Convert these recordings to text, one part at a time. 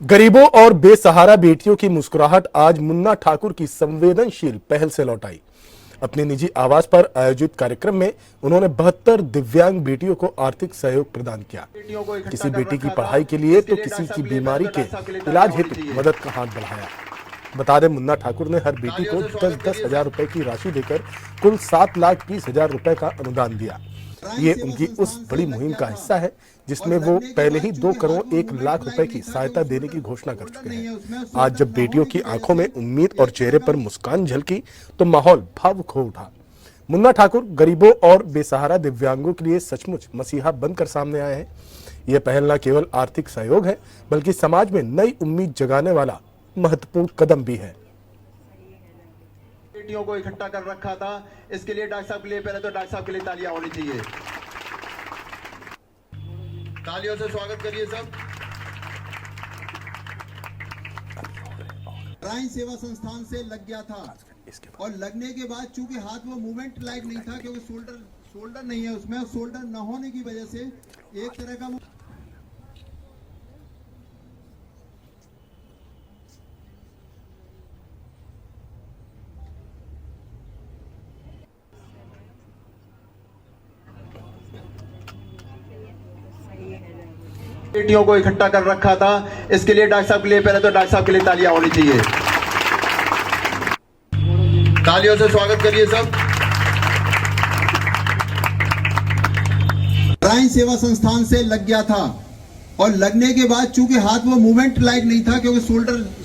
गरीबों और बेसहारा बेटियों की मुस्कुराहट आज मुन्ना ठाकुर की संवेदनशील पहल से लौट आई। अपने निजी आवास पर आयोजित कार्यक्रम में उन्होंने 72 दिव्यांग बेटियों को आर्थिक सहयोग प्रदान किया। किसी बेटी की पढ़ाई के लिए तो किसी की बीमारी के इलाज हेतु मदद का हाथ बढ़ाया। बता दें, मुन्ना ठाकुर ने हर बेटी को 10-10 हजार रुपए की राशि देकर कुल 7,20,000 रुपए का अनुदान दिया। ये उनकी उस बड़ी मुहिम का हिस्सा है जिसमें वो पहले ही 2 करोड़ 1 लाख रुपए की सहायता देने की घोषणा कर चुके हैं। आज जब बेटियों की आंखों में उम्मीद और चेहरे पर मुस्कान झलकी तो माहौल भावुक हो उठा। मुन्ना ठाकुर गरीबों और बेसहारा दिव्यांगों के लिए सचमुच मसीहा बनकर सामने आए हैं। यह पहल न केवल आर्थिक सहयोग है बल्कि समाज में नई उम्मीद जगाने वाला महत्वपूर्ण कदम भी है। बेटियों को इकट्ठा कर रखा था, इसके लिए डॉक्टर साहब के लिए पहले तो डॉक्टर साहब के लिए तालियां होनी चाहिए। तालियों से स्वागत करिए सब। राइन सेवा संस्थान से लग गया था और लगने के बाद चूंकि हाथ में मूवमेंट लायक नहीं था क्योंकि शोल्डर नहीं है उसमें, शोल्डर न होने की वजह से एक तरह का बेटियों को इकट्ठा कर रखा था, इसके लिए डॉक्टर साहब के लिए पहले तो डॉक्टर साहब के लिए तालियां होनी चाहिए। तालियों से स्वागत करिए सब। राइन सेवा संस्थान से लग गया था और लगने के बाद चूंकि हाथ में मूवमेंट लायक नहीं था क्योंकि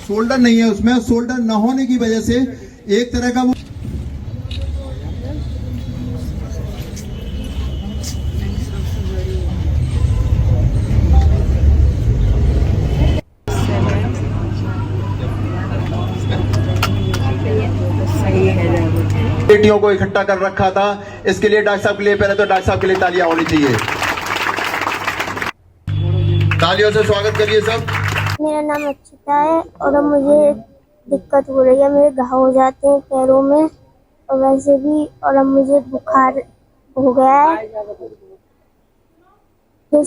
शोल्डर नहीं है उसमें, शोल्डर न होने की वजह से एक तरह का बेटियों को इकट्ठा कर रखा था, इसके लिए डॉक्टर साहब के लिए पहले तो डॉक्टर साहब के लिए तालियां होनी चाहिए। तालियों से स्वागत करिए सब। मेरा नाम अक्षिता है और अब मुझे दिक्कत हो रही है, मेरे घाव हो जाते हैं पैरों में और वैसे भी, और अब मुझे बुखार हो गया है।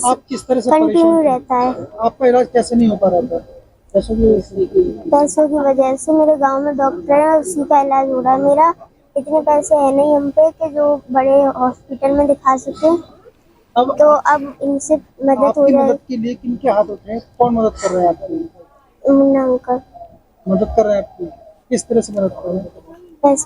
आप किस तरह से कंटिन्यू रहता है। आपका इलाज कैसे नहीं हो पा रहा था? पैसों की वजह से मेरे गांव में डॉक्टर है, उसी का इलाज हो रहा है मेरा। इतने पैसे है नहीं हम पे कि जो बड़े हॉस्पिटल में दिखा सके, तो अब इनसे मदद हो जाए। मदद के लिए किनके हाथ होते हैं? कौन मदद कर रहे हैं आपकी? मुन्ना अंकल मदद कर रहे हैं आपकी? किस तरह से मदद कर रहे हैं? पैसे